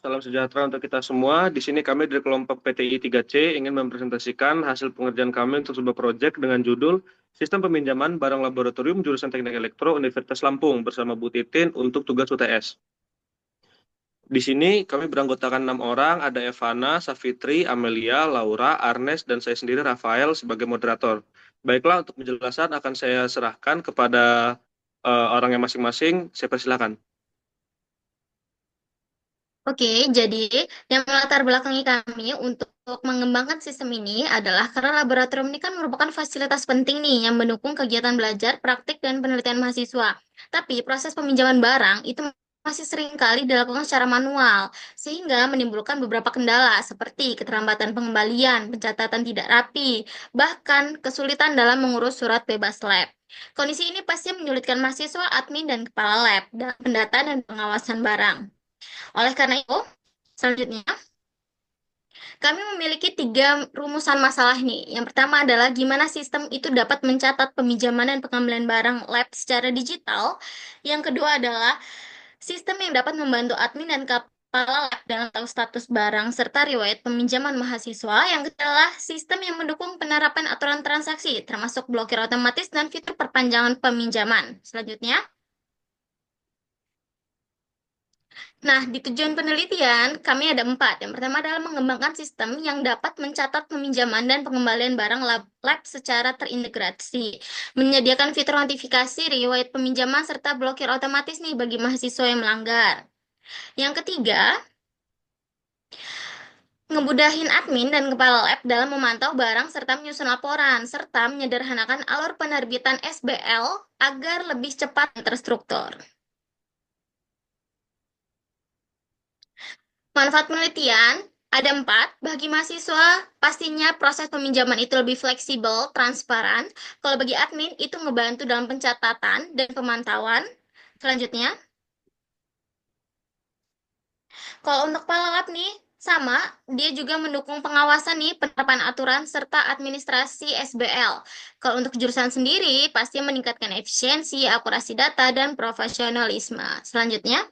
Salam sejahtera untuk kita semua. Di sini kami dari kelompok PTI 3C ingin mempresentasikan hasil pengerjaan kami untuk sebuah proyek dengan judul Sistem Peminjaman Barang Laboratorium Jurusan Teknik Elektro Universitas Lampung bersama Bu Titin untuk tugas UTS. Di sini kami beranggotakan 6 orang, ada Evana, Safitri, Amelia, Laura, Arnes, dan saya sendiri Rafael sebagai moderator. Baiklah, untuk penjelasan akan saya serahkan kepada orangnya masing-masing. Saya persilakan. Oke, jadi yang melatar belakangi kami untuk mengembangkan sistem ini adalah karena laboratorium ini kan merupakan fasilitas penting nih yang mendukung kegiatan belajar, praktik, dan penelitian mahasiswa. Tapi proses peminjaman barang itu masih sering kali dilakukan secara manual, sehingga menimbulkan beberapa kendala seperti keterlambatan pengembalian, pencatatan tidak rapi, bahkan kesulitan dalam mengurus surat bebas lab. Kondisi ini pasti menyulitkan mahasiswa, admin, dan kepala lab dalam pendataan dan pengawasan barang. Oleh karena itu, selanjutnya, kami memiliki tiga rumusan masalah nih. Yang pertama adalah gimana sistem itu dapat mencatat peminjaman dan pengembalian barang lab secara digital. Yang kedua adalah sistem yang dapat membantu admin dan kepala lab dalam tahu status barang serta riwayat peminjaman mahasiswa. Yang ketiga adalah sistem yang mendukung penerapan aturan transaksi, termasuk blokir otomatis dan fitur perpanjangan peminjaman. Selanjutnya, nah, di tujuan penelitian, kami ada empat. Yang pertama adalah mengembangkan sistem yang dapat mencatat peminjaman dan pengembalian barang lab secara terintegrasi. Menyediakan fitur notifikasi, riwayat peminjaman, serta blokir otomatis nih bagi mahasiswa yang melanggar. Yang ketiga, ngemudahin admin dan kepala lab dalam memantau barang serta menyusun laporan, serta menyederhanakan alur penerbitan SBL agar lebih cepat dan terstruktur. Manfaat penelitian ada empat. Bagi mahasiswa, pastinya proses peminjaman itu lebih fleksibel, transparan. Kalau bagi admin, itu ngebantu dalam pencatatan dan pemantauan. Selanjutnya, kalau untuk kepala lab nih, sama, dia juga mendukung pengawasan nih, penerapan aturan, serta administrasi SBL. Kalau untuk jurusan sendiri, pasti meningkatkan efisiensi, akurasi data, dan profesionalisme. Selanjutnya,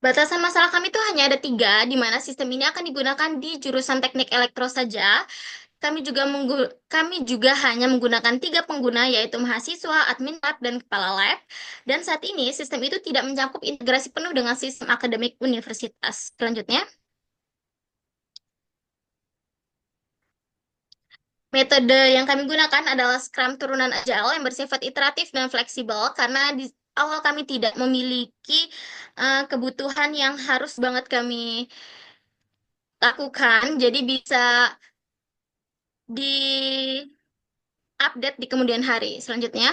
batasan masalah kami itu hanya ada tiga, di mana sistem ini akan digunakan di jurusan teknik elektro saja. Kami juga hanya menggunakan tiga pengguna, yaitu mahasiswa, admin lab, dan kepala lab. Dan saat ini, sistem itu tidak mencakup integrasi penuh dengan sistem akademik universitas. Selanjutnya, metode yang kami gunakan adalah Scrum turunan Agile yang bersifat iteratif dan fleksibel, karena di awal kami tidak memiliki kebutuhan yang harus banget kami lakukan, jadi bisa di-update di kemudian hari. Selanjutnya,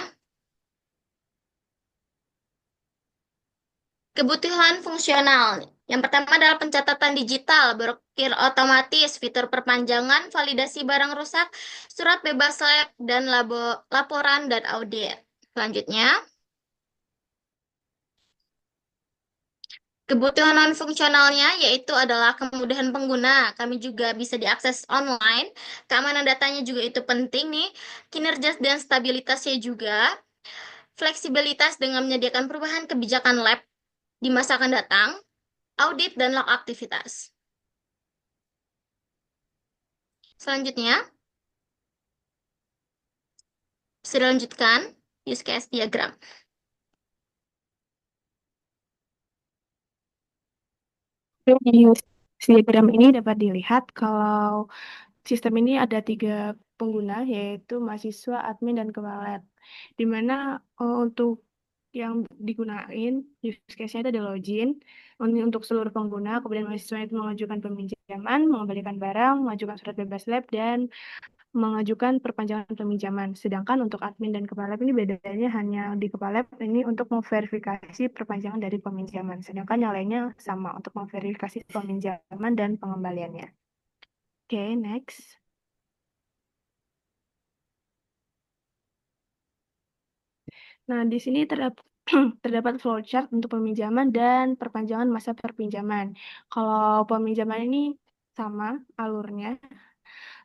kebutuhan fungsional. Yang pertama adalah pencatatan digital, berukir otomatis, fitur perpanjangan, validasi barang rusak, surat bebas lab, dan laporan dan audit. Selanjutnya, kebutuhan non-fungsionalnya yaitu adalah kemudahan pengguna. Kami juga bisa diakses online. Keamanan datanya juga itu penting nih. Kinerja dan stabilitasnya juga. Fleksibilitas dengan menyediakan perubahan kebijakan lab di masa akan datang. Audit dan log aktivitas. Selanjutnya, bisa dilanjutkan use case diagram. Di diagram ini dapat dilihat kalau sistem ini ada tiga pengguna, yaitu mahasiswa, admin, dan kepala lab. Di mana untuk yang digunain, use case-nya itu ada login, ini untuk seluruh pengguna, kemudian mahasiswa itu mengajukan peminjaman, mengembalikan barang, mengajukan surat bebas lab, dan mengajukan perpanjangan peminjaman. Sedangkan untuk admin dan kepala lab ini bedanya hanya di kepala lab ini untuk memverifikasi perpanjangan dari peminjaman. Sedangkan yang lainnya sama untuk memverifikasi peminjaman dan pengembaliannya. Oke, next. Nah, di sini terdapat flowchart untuk peminjaman dan perpanjangan masa perpinjaman. Kalau peminjaman ini sama alurnya,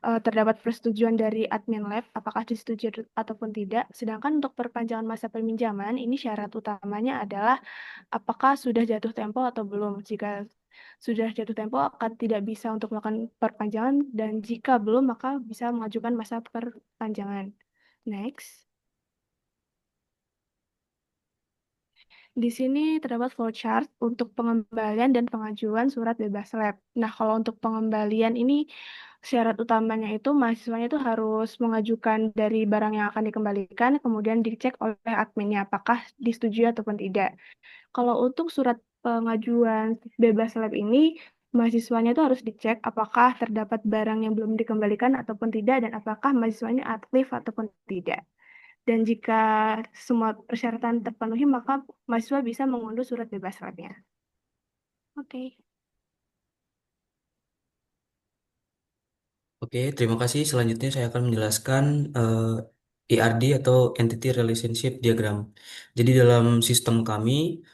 terdapat persetujuan dari admin lab, apakah disetujui ataupun tidak. Sedangkan untuk perpanjangan masa peminjaman, ini syarat utamanya adalah apakah sudah jatuh tempo atau belum. Jika sudah jatuh tempo, akan tidak bisa untuk melakukan perpanjangan, dan jika belum, maka bisa mengajukan masa perpanjangan. Next. Di sini terdapat flowchart untuk pengembalian dan pengajuan surat bebas lab. Nah, kalau untuk pengembalian ini syarat utamanya itu mahasiswanya itu harus mengajukan dari barang yang akan dikembalikan, kemudian dicek oleh adminnya apakah disetujui ataupun tidak. Kalau untuk surat pengajuan bebas lab ini, mahasiswanya itu harus dicek apakah terdapat barang yang belum dikembalikan ataupun tidak, dan apakah mahasiswanya aktif ataupun tidak. Dan jika semua persyaratan terpenuhi, maka mahasiswa bisa mengunduh surat bebas labnya. Oke. Oke, terima kasih. Selanjutnya saya akan menjelaskan ERD atau Entity Relationship Diagram. Jadi dalam sistem kami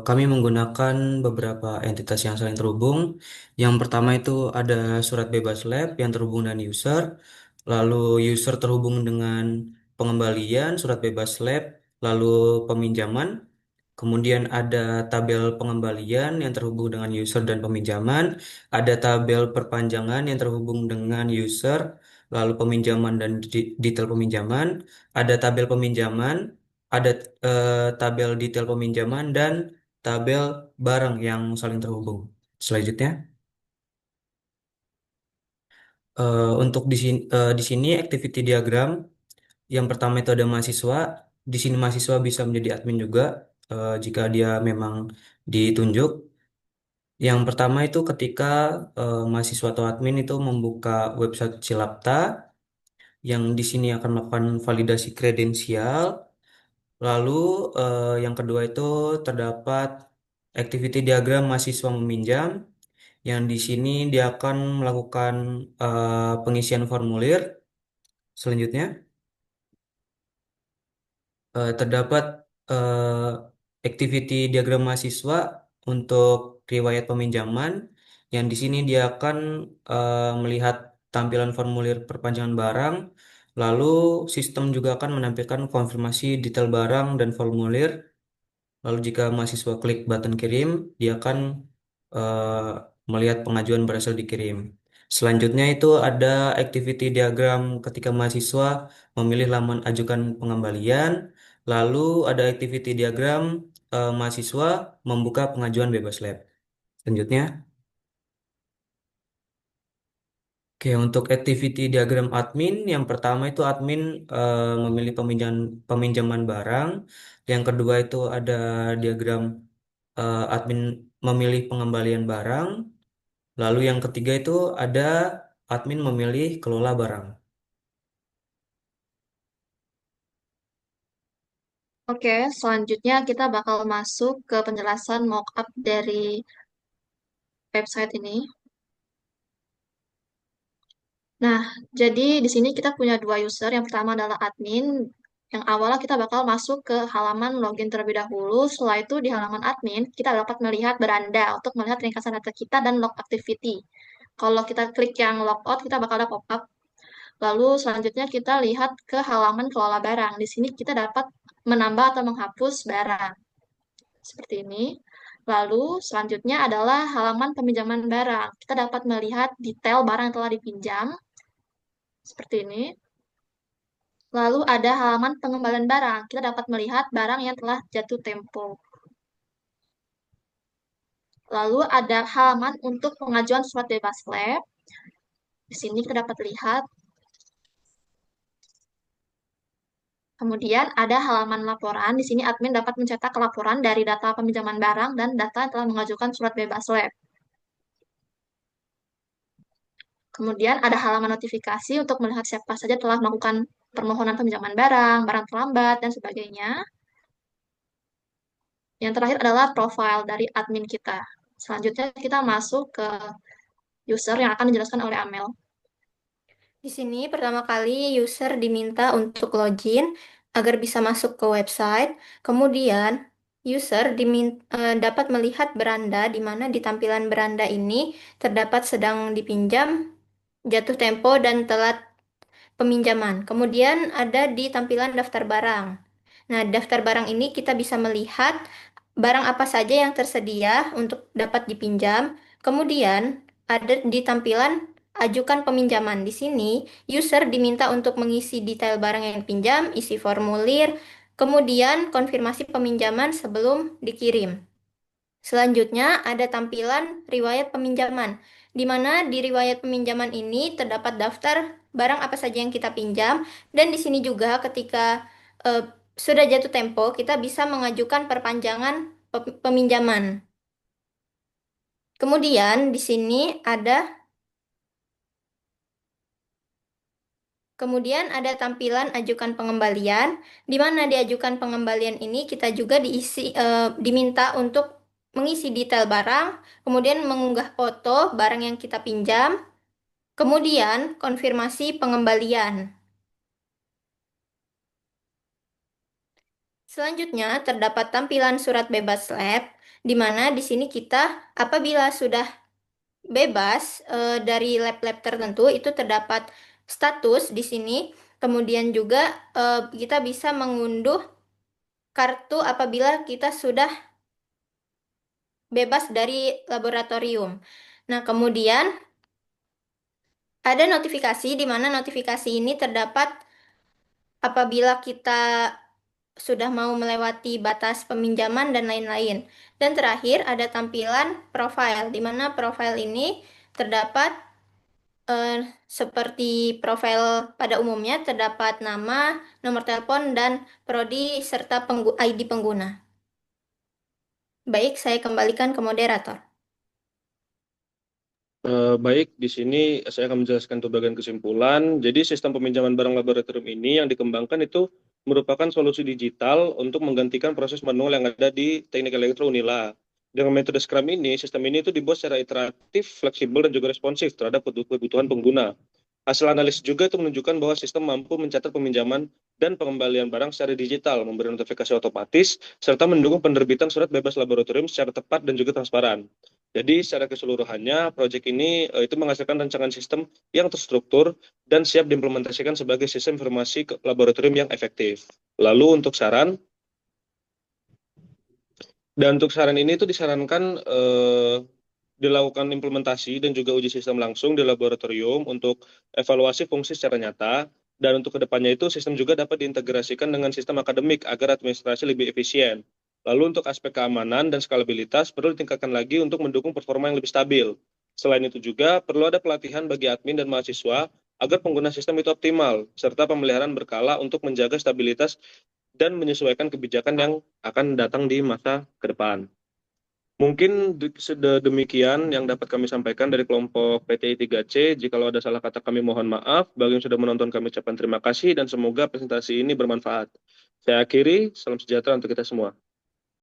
menggunakan beberapa entitas yang saling terhubung. Yang pertama itu ada surat bebas lab yang terhubung dengan user, lalu user terhubung dengan pengembalian surat bebas lab, lalu peminjaman. Kemudian ada tabel pengembalian yang terhubung dengan user dan peminjaman, ada tabel perpanjangan yang terhubung dengan user, lalu peminjaman dan detail peminjaman, ada tabel peminjaman, ada tabel detail peminjaman, dan tabel barang yang saling terhubung. Selanjutnya, di sini activity diagram yang pertama itu ada mahasiswa. Di sini mahasiswa bisa menjadi admin juga jika dia memang ditunjuk. Yang pertama itu ketika mahasiswa atau admin itu membuka website Cilapta, yang di sini akan melakukan validasi kredensial. Lalu yang kedua itu terdapat activity diagram mahasiswa meminjam, yang di sini dia akan melakukan pengisian formulir. Selanjutnya, terdapat activity diagram mahasiswa untuk riwayat peminjaman, yang di sini dia akan melihat tampilan formulir perpanjangan barang, lalu sistem juga akan menampilkan konfirmasi detail barang dan formulir. Lalu jika mahasiswa klik button kirim, dia akan eh, melihat pengajuan berhasil dikirim. Selanjutnya itu ada activity diagram ketika mahasiswa memilih laman ajukan pengembalian. Lalu ada activity diagram mahasiswa membuka pengajuan bebas lab. Selanjutnya, oke, untuk activity diagram admin, yang pertama itu admin memilih peminjaman barang. Yang kedua itu ada diagram admin memilih pengembalian barang. Lalu yang ketiga itu ada admin memilih kelola barang. Oke, selanjutnya kita bakal masuk ke penjelasan mockup dari website ini. Nah, jadi di sini kita punya dua user. Yang pertama adalah admin. Yang awalnya kita bakal masuk ke halaman login terlebih dahulu. Setelah itu di halaman admin, kita dapat melihat beranda untuk melihat ringkasan data kita dan log activity. Kalau kita klik yang logout, kita bakal ada pop-up. Lalu selanjutnya kita lihat ke halaman kelola barang. Di sini kita dapat menambah atau menghapus barang. Seperti ini. Lalu selanjutnya adalah halaman peminjaman barang. Kita dapat melihat detail barang yang telah dipinjam. Seperti ini. Lalu ada halaman pengembalian barang. Kita dapat melihat barang yang telah jatuh tempo. Lalu ada halaman untuk pengajuan surat bebas lab. Di sini kita dapat lihat. Kemudian ada halaman laporan. Di sini admin dapat mencetak laporan dari data peminjaman barang dan data yang telah mengajukan surat bebas lab. Kemudian ada halaman notifikasi untuk melihat siapa saja telah melakukan permohonan peminjaman barang, barang terlambat, dan sebagainya. Yang terakhir adalah profile dari admin kita. Selanjutnya kita masuk ke user yang akan dijelaskan oleh Amel. Di sini pertama kali user diminta untuk login agar bisa masuk ke website. Kemudian user dapat melihat beranda di mana di tampilan beranda ini terdapat sedang dipinjam jatuh tempo, dan telat peminjaman. Kemudian ada di tampilan daftar barang. Nah, daftar barang ini kita bisa melihat barang apa saja yang tersedia untuk dapat dipinjam. Kemudian ada di tampilan ajukan peminjaman. Di sini user diminta untuk mengisi detail barang yang dipinjam, isi formulir, kemudian konfirmasi peminjaman sebelum dikirim. Selanjutnya ada tampilan riwayat peminjaman, di mana di riwayat peminjaman ini terdapat daftar barang apa saja yang kita pinjam, dan di sini juga ketika sudah jatuh tempo, kita bisa mengajukan perpanjangan peminjaman. Kemudian di sini ada Kemudian ada tampilan ajukan pengembalian, di mana diajukan pengembalian ini kita juga diminta untuk mengisi detail barang, kemudian mengunggah foto barang yang kita pinjam, kemudian konfirmasi pengembalian. Selanjutnya terdapat tampilan surat bebas lab, di mana di sini kita apabila sudah bebas dari lab-lab tertentu itu terdapat status di sini. Kemudian juga kita bisa mengunduh kartu apabila kita sudah bebas dari laboratorium. Nah, kemudian ada notifikasi di mana notifikasi ini terdapat apabila kita sudah mau melewati batas peminjaman dan lain-lain. Dan terakhir ada tampilan profile, di mana profile ini terdapat seperti profil pada umumnya, terdapat nama, nomor telepon, dan prodi serta ID pengguna. Baik, saya kembalikan ke moderator. Baik, di sini saya akan menjelaskan untuk bagian kesimpulan. Jadi sistem peminjaman barang laboratorium ini yang dikembangkan itu merupakan solusi digital untuk menggantikan proses manual yang ada di Teknik Elektro Unila. Dengan metode Scrum ini, sistem ini itu dibuat secara iteratif, fleksibel, dan juga responsif terhadap kebutuhan pengguna. Hasil analisis juga itu menunjukkan bahwa sistem mampu mencatat peminjaman dan pengembalian barang secara digital, memberi notifikasi otomatis, serta mendukung penerbitan surat bebas laboratorium secara tepat dan juga transparan. Jadi secara keseluruhannya, proyek ini itu menghasilkan rancangan sistem yang terstruktur dan siap diimplementasikan sebagai sistem informasi laboratorium yang efektif. Lalu untuk saran, ini itu disarankan dilakukan implementasi dan juga uji sistem langsung di laboratorium untuk evaluasi fungsi secara nyata, dan untuk kedepannya itu sistem juga dapat diintegrasikan dengan sistem akademik agar administrasi lebih efisien. Lalu untuk aspek keamanan dan skalabilitas perlu ditingkatkan lagi untuk mendukung performa yang lebih stabil. Selain itu juga perlu ada pelatihan bagi admin dan mahasiswa agar pengguna sistem itu optimal, serta pemeliharaan berkala untuk menjaga stabilitas dan menyesuaikan kebijakan yang akan datang di masa ke depan. Mungkin demikian yang dapat kami sampaikan dari kelompok PTI 3C. Jikalau ada salah kata kami mohon maaf. Bagi yang sudah menonton kami ucapkan terima kasih dan semoga presentasi ini bermanfaat. Saya akhiri, salam sejahtera untuk kita semua.